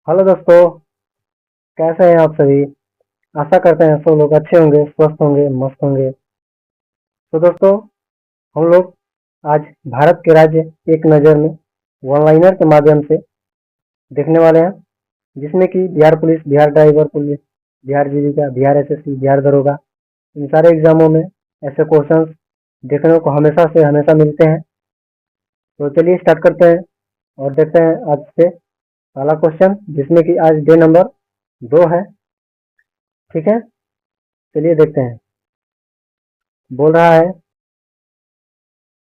Hello दोस्तों। कैसे हैं आप सभी? आशा करते हैं सब लोग अच्छे होंगे, स्वस्थ होंगे, मस्त होंगे। तो दोस्तों, हम लोग आज भारत के राज्य एक नज़र में वन लाइनर के माध्यम से देखने वाले हैं, जिसमें कि Bihar police, Bihar driver police, Bihar Jeevika, Bihar SSC, Bihar दरोगा, इन सारे एग्जामों में ऐसे क्वेश्चंस देखने को हमेशा से हमेशा मिलते हैं। तो चलिए स्टार्ट करते हैं और देखते हैं आज से पहला क्वेश्चन, जिसमें कि आज डे नंबर 2 है। ठीक है, चलिए देखते हैं। बोल रहा है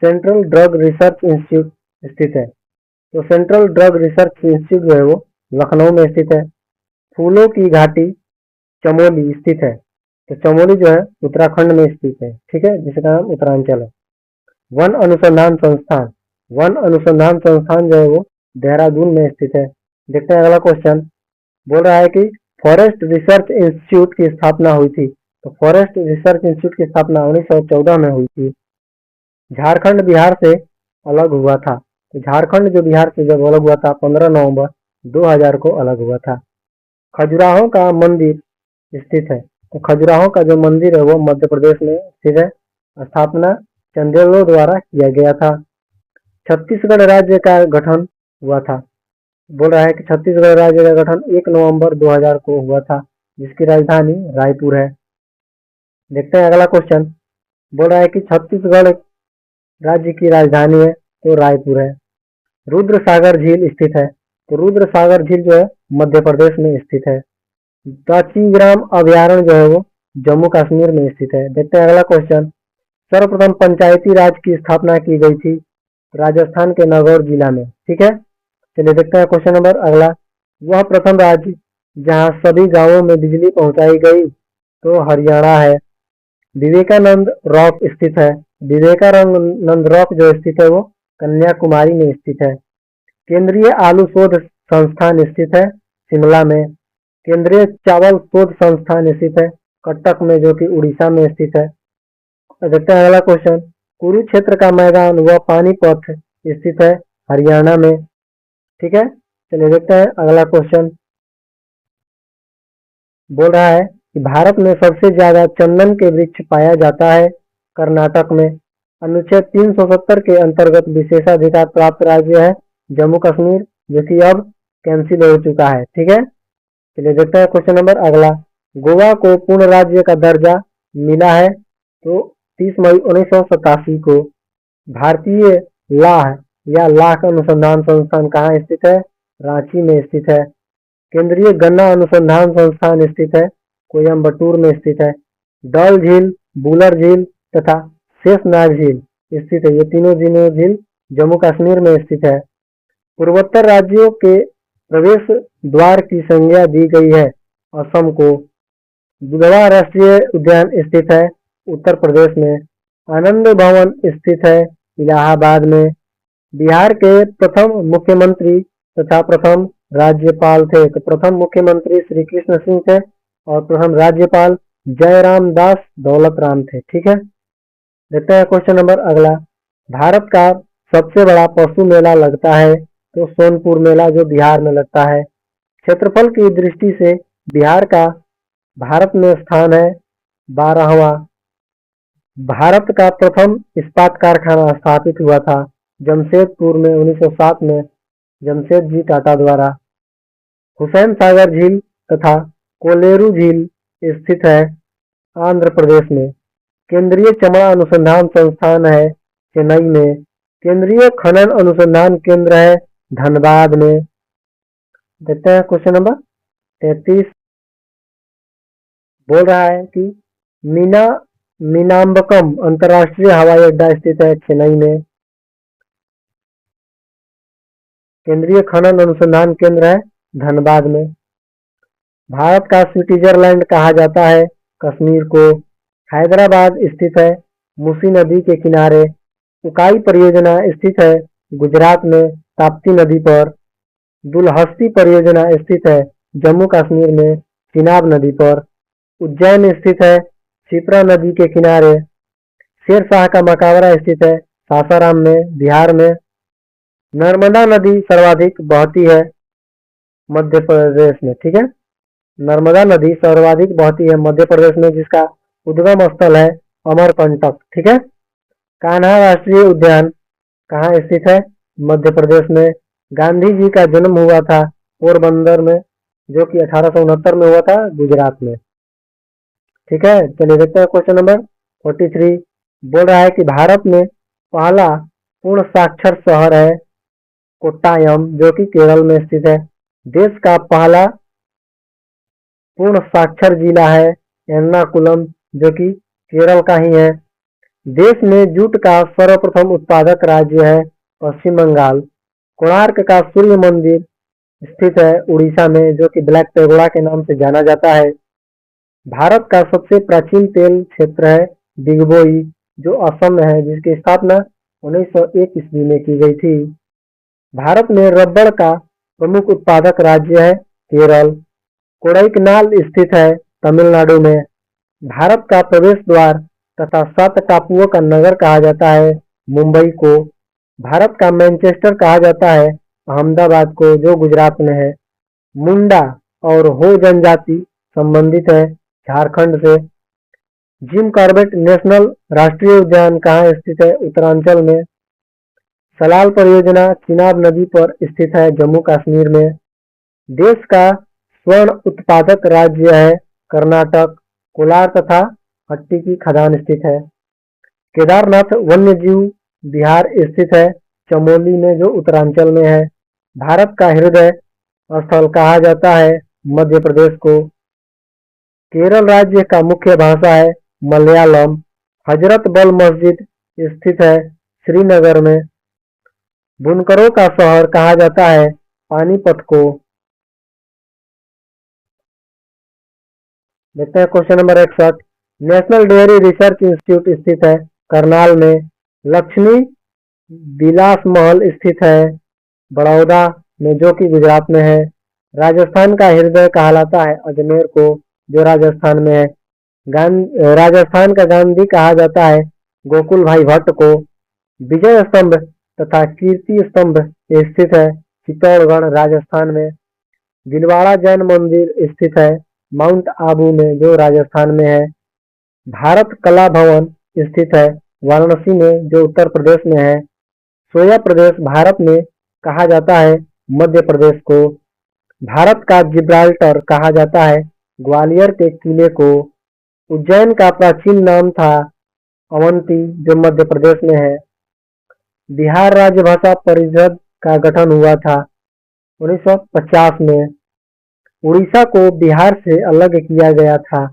सेंट्रल ड्रग रिसर्च इंस्टीट्यूट स्थित है। तो सेंट्रल ड्रग रिसर्च इंस्टीट्यूट जो है वो लखनऊ में स्थित है। फूलों की घाटी चमोली स्थित है। तो चमोली जो है उत्तराखंड में स्थित है। ठीक है, जिसका नाम उत्तरांचल है। वन अनुसंधान संस्थान, वन अनुसंधान संस्थान जो है वो देहरादून में स्थित है। देखते हैं अगला क्वेश्चन। बोल रहा है कि फॉरेस्ट रिसर्च इंस्टीट्यूट की स्थापना हुई थी। तो फॉरेस्ट रिसर्च इंस्टीट्यूट की स्थापना 1914 में हुई थी। झारखंड बिहार से अलग हुआ था। तो झारखंड जो बिहार से जब अलग हुआ था 15 नवंबर 2000 को अलग हुआ था। खजुराहो का मंदिर स्थित है। तो खजुराहो का जो मंदिर है वो मध्य प्रदेश में स्थित है। स्थापना चंदेलों द्वारा किया गया था। छत्तीसगढ़ राज्य का गठन हुआ था। बोल रहा है कि छत्तीसगढ़ राज्य का गठन 1 नवंबर 2000 को हुआ था, जिसकी राजधानी रायपुर है। देखते हैं अगला क्वेश्चन। बोल रहा है कि छत्तीसगढ़ राज्य की राजधानी है तो रायपुर है। रुद्र सागर झील स्थित है। तो रुद्र सागर झील जो है मध्य प्रदेश में स्थित है। कांचीग्राम अभ्यारण्य जो है वो जम्मू कश्मीर में स्थित है। देखते हैं अगला क्वेश्चन। सर्वप्रथम पंचायती राज की स्थापना की गई थी राजस्थान के नागौर जिला में। ठीक है, चलिए देखते हैं क्वेश्चन नंबर अगला। वह प्रथम राज्य जहां सभी गांवों में बिजली पहुंचाई गई तो हरियाणा है। विवेकानंद रॉक स्थित है। विवेकानंद रॉक जो स्थित है वो कन्याकुमारी में स्थित है। केंद्रीय आलू शोध संस्थान स्थित है शिमला में। केंद्रीय चावल शोध संस्थान स्थित है कटक में, जो कि उड़ीसा में स्थित है। तो देखते हैं अगला क्वेश्चन। कुरुक्षेत्र का मैदान व पानीपत स्थित है हरियाणा में। ठीक है, चलिए देखते हैं अगला क्वेश्चन। बोल रहा है कि भारत में सबसे ज्यादा चंदन के वृक्ष पाया जाता है कर्नाटक में। अनुच्छेद 370 के अंतर्गत विशेषाधिकार प्राप्त राज्य है जम्मू कश्मीर, जो कि अब कैंसिल हो चुका है। ठीक है, चलिए देखते हैं क्वेश्चन नंबर अगला। गोवा को पूर्ण राज्य का दर्जा मिला है तो 30 मई 1987 को। भारतीय लाह या लाख अनुसंधान संस्थान कहाँ स्थित है? रांची में स्थित है। केंद्रीय गन्ना अनुसंधान संस्थान स्थित है कोयम्बटूर में स्थित है। डल झील, बुलर झील तथा शेषनाग झील स्थित है। ये तीनों झील जम्मू कश्मीर में स्थित है। पूर्वोत्तर राज्यों के प्रवेश द्वार की संज्ञा दी गई है असम को। दुधवा राष्ट्रीय उद्यान स्थित है उत्तर प्रदेश में। आनंद भवन स्थित है इलाहाबाद में। बिहार के प्रथम मुख्यमंत्री तथा प्रथम राज्यपाल थे। तो प्रथम मुख्यमंत्री श्री कृष्ण सिंह थे और प्रथम राज्यपाल जयराम दास दौलत राम थे। ठीक है, देखते हैं क्वेश्चन नंबर अगला। भारत का सबसे बड़ा पशु मेला लगता है तो सोनपुर मेला, जो बिहार में लगता है। क्षेत्रफल की दृष्टि से बिहार का भारत में स्थान है 12वां। भारत का प्रथम इस्पात कारखाना स्थापित हुआ था जमशेदपुर में 1907 में जमशेद जी टाटा द्वारा। हुसैन सागर झील तथा कोलेरू झील स्थित है आंध्र प्रदेश में। केंद्रीय चमड़ा अनुसंधान संस्थान है चेन्नई में। केंद्रीय खनन अनुसंधान केंद्र है धनबाद में। देखते हैं क्वेश्चन नंबर 33। बोल रहा है कि मीना मीनाम्बकम अंतर्राष्ट्रीय हवाई अड्डा स्थित है चेन्नई में। केंद्रीय खनन अनुसंधान केंद्र है धनबाद में। भारत का स्विट्जरलैंड कहा जाता है कश्मीर को। हैदराबाद स्थित है मूसी नदी के किनारे। उकाई परियोजना स्थित है गुजरात में ताप्ती नदी पर। दुलहस्ती परियोजना स्थित है जम्मू कश्मीर में चिनाब नदी पर। उज्जैन स्थित है क्षिप्रा नदी के किनारे। शेरशाह का मकबरा स्थित है सासाराम में बिहार में। नर्मदा नदी सर्वाधिक बहती है मध्य प्रदेश में, ठीक है। नर्मदा नदी सर्वाधिक बहती है मध्य प्रदेश में, जिसका उद्गम स्थल है अमरकंटक, ठीक है। कान्हा राष्ट्रीय उद्यान कहाँ स्थित है? मध्य प्रदेश में। गांधी जी का जन्म हुआ था पोरबंदर में, जो कि 1869 में हुआ था, गुजरात में, ठीक है। चलिए देखते हैं क्वेश्चन नंबर 43। बोल रहा है कि भारत में पहला पूर्ण साक्षर शहर है कोट्टायम, जो कि केरल में स्थित है। देश का पहला पूर्ण साक्षर जिला है एर्नाकुलम, जो कि केरल का ही है। देश में जूट का सर्वप्रथम उत्पादक राज्य है पश्चिम बंगाल। कोणार्क का सूर्य मंदिर स्थित है उड़ीसा में, जो कि ब्लैक पेगोडा के नाम से जाना जाता है। भारत का सबसे प्राचीन तेल क्षेत्र है डिगबोई, जो असम में है, जिसकी स्थापना 1901 ईस्वी में की गई थी। भारत में रबड़ का प्रमुख उत्पादक राज्य है केरल। कोडाईकनाल स्थित है तमिलनाडु में। भारत का प्रवेश द्वार तथा 7 टापुओं का नगर कहा जाता है मुंबई को। भारत का मैनचेस्टर कहा जाता है अहमदाबाद को, जो गुजरात में है। मुंडा और हो जनजाति संबंधित है झारखंड से। जिम कॉर्बेट नेशनल राष्ट्रीय उद्यान कहाँ स्थित है? उत्तरांचल में। सलाल परियोजना चिनाब नदी पर स्थित है जम्मू कश्मीर में। देश का स्वर्ण उत्पादक राज्य है कर्नाटक। कोलार तथा हट्टी की खदान स्थित है। केदारनाथ वन्यजीव विहार स्थित है चमोली में, जो उत्तरांचल में है। भारत का हृदय स्थल कहा जाता है मध्य प्रदेश को। केरल राज्य का मुख्य भाषा है मलयालम। हजरत बल मस्जिद स्थित है श्रीनगर में। बुनकरों का शहर कहा जाता है पानीपत को। देखते हैं question number 61। National dairy research institute स्थित है करनाल में। लक्ष्मी विलास महल स्थित है बड़ौदा में, जो कि गुजरात में है। राजस्थान का हृदय कहलाता है अजमेर को, जो राजस्थान में है। राजस्थान का गांधी कहा जाता है गोकुल भाई भट्ट को। विजय स्तंभ तथा कीर्ति स्तंभ स्थित है चित्तौड़गढ़ राजस्थान में। दिलवाड़ा जैन मंदिर स्थित है माउंट आबू में, जो राजस्थान में है। भारत कला भवन स्थित है वाराणसी में, जो उत्तर प्रदेश में है। सोया प्रदेश भारत में कहा जाता है मध्य प्रदेश को। भारत का जिब्राल्टर कहा जाता है ग्वालियर के किले को। उज्जैन का प्राचीन नाम था अवंती, जो मध्य प्रदेश में है। बिहार राज्य भाषा परिषद का गठन हुआ था 1950 में। उड़ीसा को बिहार से अलग किया गया था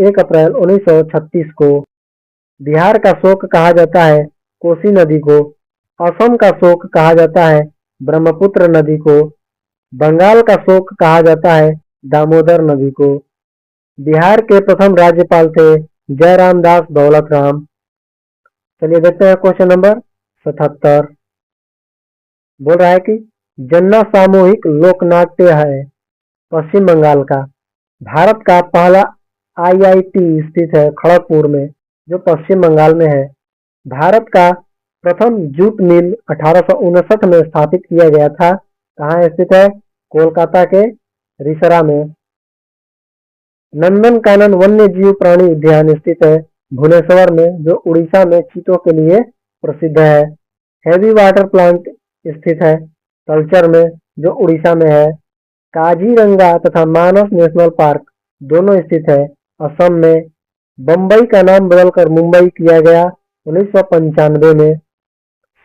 1 अप्रैल 1936 को। बिहार का शोक कहा जाता है कोसी नदी को। असम का शोक कहा जाता है ब्रह्मपुत्र नदी को। बंगाल का शोक कहा जाता है दामोदर नदी को। बिहार के प्रथम राज्यपाल थे जयराम दास दौलत राम। चलिए देखते हैं क्वेश्चन नंबर 77। बोल रहा है कि जन्ना सामूहिक लोकनाट्य है पश्चिम बंगाल का। भारत का पहला आईआईटी स्थित है खड़गपुर में, जो पश्चिम बंगाल में है। भारत का प्रथम जूट मिल 1859 में स्थापित किया गया था। कहाँ स्थित है? कोलकाता के रिसरा में। नंदनकानन वन्य जीव प्राणी उद्यान स्थित है भुवनेश्वर में, जो उड़ीसा में चीतों के लिए प्रसिद्ध है। हैवी वाटर प्लांट स्थित है तलचर में, जो उड़ीसा में है। काजीरंगा तथा मानस नेशनल पार्क दोनों स्थित है असम में। बम्बई का नाम बदलकर मुंबई किया गया 1995 में।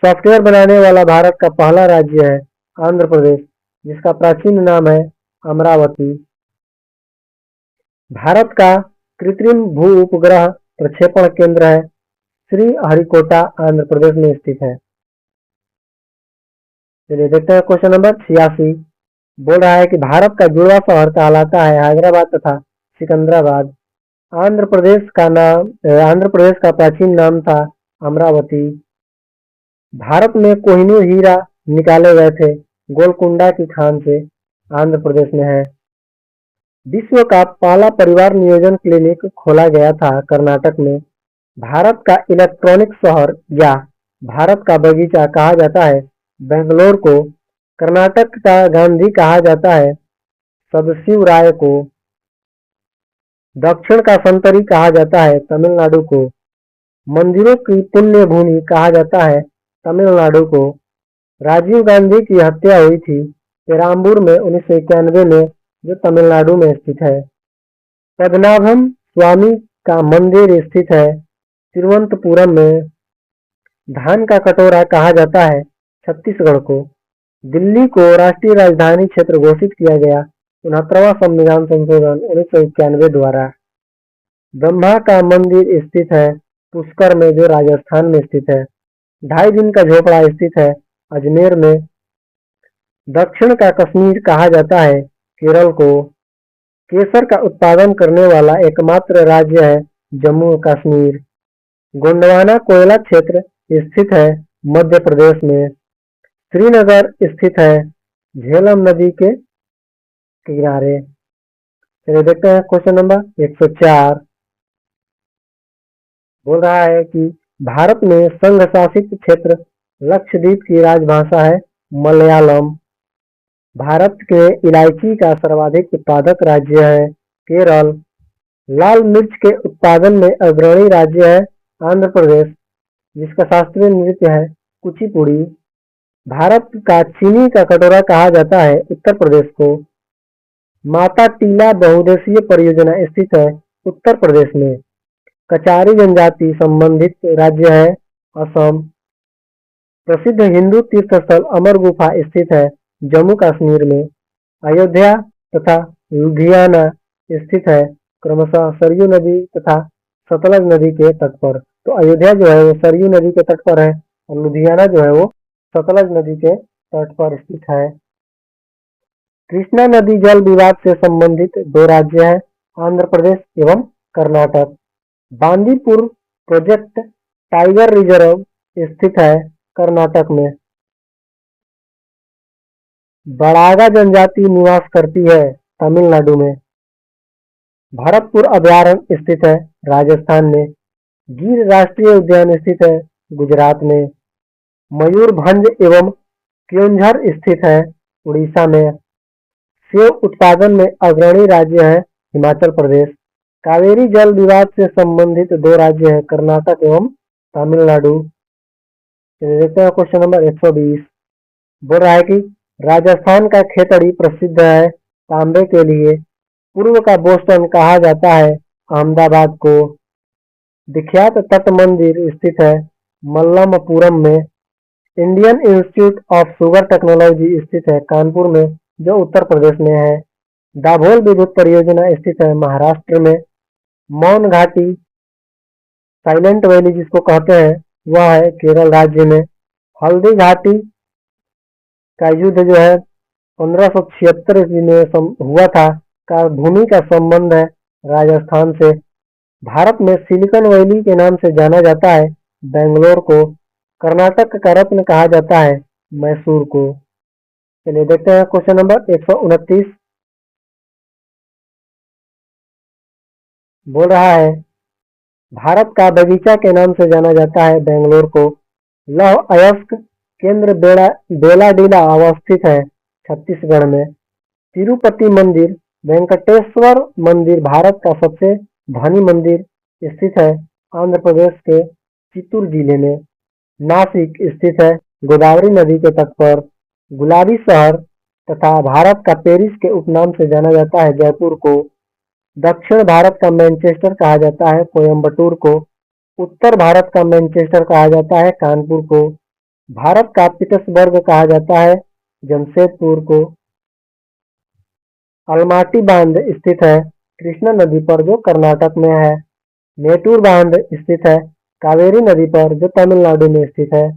सॉफ्टवेयर बनाने वाला भारत का पहला राज्य है आंध्र प्रदेश, जिसका प्राचीन नाम है अमरावती। भारत का कृत्रिम भू उपग्रह प्रक्षेपण केंद्र है श्रीहरिकोटा आंध्र प्रदेश में स्थित है। चलिए देखते हैं क्वेश्चन नंबर 86। बोल रहा है कि भारत का जुड़वा शहर कहलाता है हैदराबाद तथा सिकंदराबाद। आंध्र प्रदेश का प्राचीन नाम था अमरावती। भारत में कोहिनूर हीरा निकाले गए थे गोलकुंडा की खान से, आंध्र प्रदेश में है। विश्व का पहला परिवार नियोजन क्लिनिक खोला गया था कर्नाटक में। भारत का इलेक्ट्रॉनिक शहर या भारत का बगीचा कहा जाता है बेंगलोर को। कर्नाटक का गांधी कहा जाता है सदाशिव राय को। दक्षिण का संतरी कहा जाता है तमिलनाडु को। मंदिरों की पुण्य भूमि कहा जाता है तमिलनाडु को। राजीव गांधी की हत्या हुई थी पेराम्बूर में 1991 में, जो तमिलनाडु में स्थित है। पद्मनाभम स्वामी का मंदिर स्थित है तिरुवनंतपुरम में। धान का कटोरा कहा जाता है छत्तीसगढ़ को। दिल्ली को राष्ट्रीय राजधानी क्षेत्र घोषित किया गया 69वां संविधान संशोधन 1991 द्वारा। ब्रह्मा का मंदिर स्थित है पुष्कर में, जो राजस्थान में स्थित है। 2.5 दिन का झोपड़ा स्थित है अजमेर में। दक्षिण का कश्मीर कहा जाता है केरल को। केसर का उत्पादन करने वाला एकमात्र राज्य है जम्मू कश्मीर। गोंडवाना कोयला क्षेत्र स्थित है मध्य प्रदेश में। श्रीनगर स्थित है झेलम नदी के किनारे। चलिए देखते हैं क्वेश्चन नंबर 104। बोल रहा है कि भारत में संघ शासित क्षेत्र लक्षद्वीप की राजभाषा है मलयालम। भारत के इलायची का सर्वाधिक उत्पादक राज्य है केरल। लाल मिर्च के उत्पादन में अग्रणी राज्य है आंध्र प्रदेश, जिसका शास्त्रीय नृत्य है कुचिपुड़ी। भारत का चीनी का कटोरा कहा जाता है उत्तर प्रदेश को। माता टीला बहुउद्देशीय परियोजना स्थित है उत्तर प्रदेश में। कचारी जनजाति संबंधित राज्य है असम। प्रसिद्ध हिंदू तीर्थ स्थल अमर गुफा स्थित है जम्मू कश्मीर में। अयोध्या तथा लुधियाना स्थित है क्रमशः सरयू नदी तथा सतलज नदी के तट पर। तो अयोध्या जो है वो सरयू नदी के तट पर है और लुधियाना जो है वो सतलज नदी के तट पर स्थित है। कृष्णा नदी जल विवाद से संबंधित 2 राज्य हैं आंध्र प्रदेश एवं Karnataka. Bandipur project tiger reserve स्थित है कर्नाटक में। बड़ागा जनजाति निवास करती है तमिलनाडु में। भरतपुर अभयारण्य स्थित है राजस्थान में। गिर राष्ट्रीय उद्यान स्थित है गुजरात में। मयूरभंज एवं क्योंझर स्थित है उड़ीसा में। सेब उत्पादन में अग्रणी राज्य है हिमाचल प्रदेश। कावेरी जल विवाद से संबंधित 2 राज्य हैं कर्नाटक एवं तमिलनाडु। देखते हैं क्वेश्चन नंबर 120। बोल रहा है कि राजस्थान का खेतड़ी प्रसिद्ध है तांबे के लिए। पूर्व का बोस्टन कहा जाता है अहमदाबाद को। विख्यात तट मंदिर स्थित है मल्लमपुरम में। Indian institute of sugar technology स्थित है कानपुर में, जो उत्तर प्रदेश में है। दाभोल विद्युत परियोजना स्थित है महाराष्ट्र में। मौन घाटी साइलेंट वैली जिसको कहते हैं वह है केरल राज्य में। हल्दी घाटी का युद्ध जो है 1576 ईस्वी में हुआ था का भूमि का संबंध है राजस्थान से। भारत में सिलिकॉन वैली के नाम से जाना जाता है बेंगलोर को। कर्नाटक का रत्न कहा जाता है मैसूर को। चलिए देखते हैं क्वेश्चन नंबर 129। बोल रहा है भारत का बगीचा के नाम से जाना जाता है बेंगलोर को। लौह अयस्क केंद्र बेलाडीला अवस्थित है छत्तीसगढ़ में। तिरुपति मंदिर वेंकटेश्वर मंदिर भारत का सबसे धनी मंदिर स्थित है आंध्र प्रदेश के चित्तूर जिले में। नासिक स्थित है गोदावरी नदी के तट पर। गुलाबी शहर तथा भारत का पेरिस के उपनाम से जाना जाता है जयपुर को। दक्षिण भारत का मैनचेस्टर कहा जाता है कोयम्बटूर को। उत्तर भारत का मैनचेस्टर कहा जाता है कानपुर को। भारत का पीटर्सबर्ग कहा जाता है जमशेदपुर को। अलमाटी बांध स्थित है कृष्णा नदी पर, जो कर्नाटक में है। मेटूर बांध स्थित है कावेरी नदी पर, जो तमिलनाडु में स्थित है।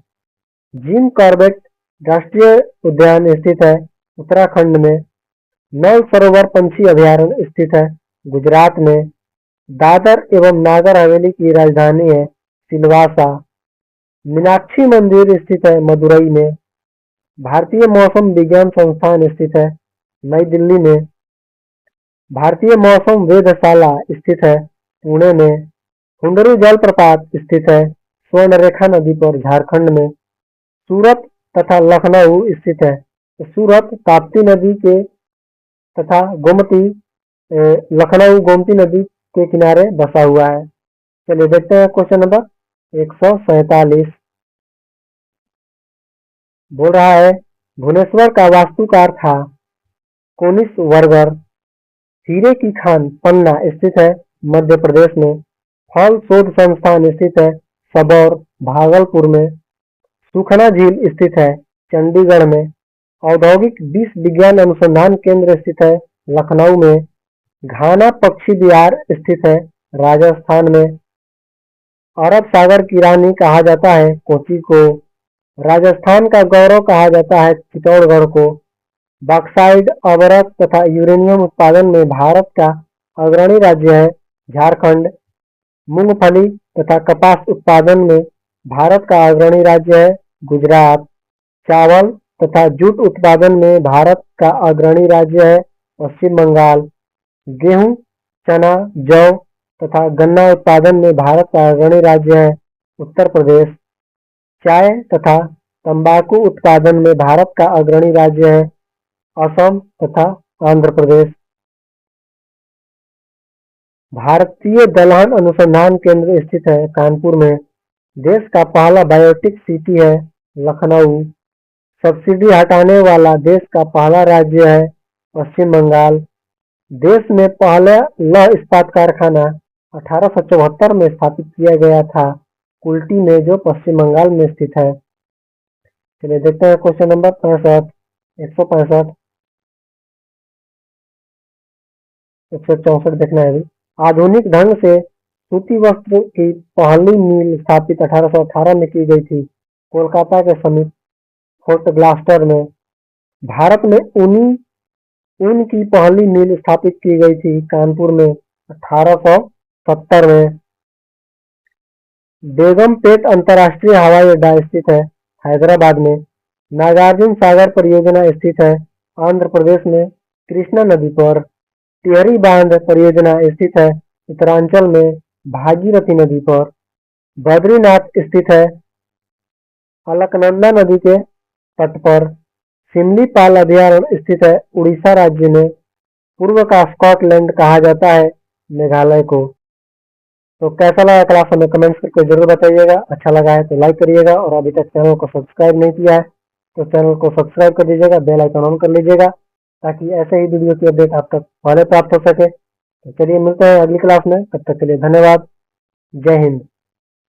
जिम कॉर्बेट राष्ट्रीय उद्यान स्थित है उत्तराखंड में। नल सरोवर पंछी अभयारण्य स्थित है गुजरात में। दादर एवं नागर हवेली की राजधानी है सिलवासा। मीनाक्षी मंदिर स्थित है मदुरई में। भारतीय मौसम विज्ञान संस्थान स्थित है नई दिल्ली में। भारतीय मौसम वेधशाला स्थित है पुणे में। हुंडरू जलप्रपात स्थित है स्वर्णरेखा नदी पर झारखंड में। सूरत तथा लखनऊ स्थित है सूरत ताप्ती नदी के तथा लखनऊ गोमती नदी के किनारे बसा हुआ है। चलिए देखते हैं क्वेश्चन नंबर 147। बोल रहा है भुवनेश्वर का वास्तुकार था कोनिस वर्गर। हीरे की खान पन्ना स्थित है मध्य प्रदेश में। फल शोध संस्थान स्थित है सबौर भागलपुर में। सुखना झील स्थित है चंडीगढ़ में। औद्योगिक विष विज्ञान अनुसंधान केंद्र स्थित है लखनऊ में। घाना पक्षी विहार स्थित है राजस्थान में। अरब सागर की रानी कहा जाता है कोची को। राजस्थान का गौरव कहा जाता है चित्तौड़गढ़ को। बॉक्साइट अवरक तथा यूरेनियम उत्पादन में भारत का अग्रणी राज्य है झारखंड। मूंगफली तथा कपास उत्पादन में भारत का अग्रणी राज्य है गुजरात। चावल तथा जूट उत्पादन में भारत का अग्रणी राज्य है पश्चिम बंगाल। गेहूं, चना, जौ तथा गन्ना उत्पादन में भारत का अग्रणी राज्य है उत्तर प्रदेश। चाय तथा तंबाकू उत्पादन में भारत का अग्रणी राज्य है असम तथा आंध्र प्रदेश। भारतीय दलहन अनुसंधान केंद्र स्थित है कानपुर में। देश का पहला बायोटिक सिटी है लखनऊ। सब्सिडी हटाने वाला देश का पहला राज्य है पश्चिम बंगाल। देश में पहला लौह इस्पात कारखाना 1874 में स्थापित किया गया था कुल्टी में, जो पश्चिम बंगाल में स्थित है। चलिए देखते हैं क्वेश्चन नंबर 65, 165, 164 देखना है अभी। आधुनिक ढंग से सूती वस्त्र की पहली मिल स्थापित 1818 में की गई थी कोलकाता के समीप फोर्ट ग्लास्टर में। भारत में ऊन की पहली मिल स्थापित की गई थी कानपुर में 1870 में। बेगमपेट अंतर्राष्ट्रीय हवाई अड्डा स्थित है हैदराबाद में। नागार्जुन सागर परियोजना स्थित है आंध्र प्रदेश में कृष्णा नदी पर। टिहरी बांध परियोजना स्थित है उत्तरांचल में भागीरथी नदी पर। बद्रीनाथ स्थित है अलकनंदा नदी के तट पर। सिमलीपाल अभयारण्य स्थित है उड़ीसा राज्य में। पूर्व का स्कॉटलैंड कहा जाता है मेघालय को। तो कैसा लगा क्लास, हमें कमेंट्स करके जरूर बताइएगा। अच्छा लगा है तो लाइक करिएगा, और अभी तक चैनल को सब्सक्राइब नहीं किया है तो चैनल को सब्सक्राइब कर दीजिएगा, बेल आइकन ऑन कर लीजिएगा, ताकि ऐसे ही वीडियो की अपडेट आप तक पहले प्राप्त हो सके। तो चलिए मिलते हैं अगली क्लास में, तब तक के लिए धन्यवाद। जय हिंद।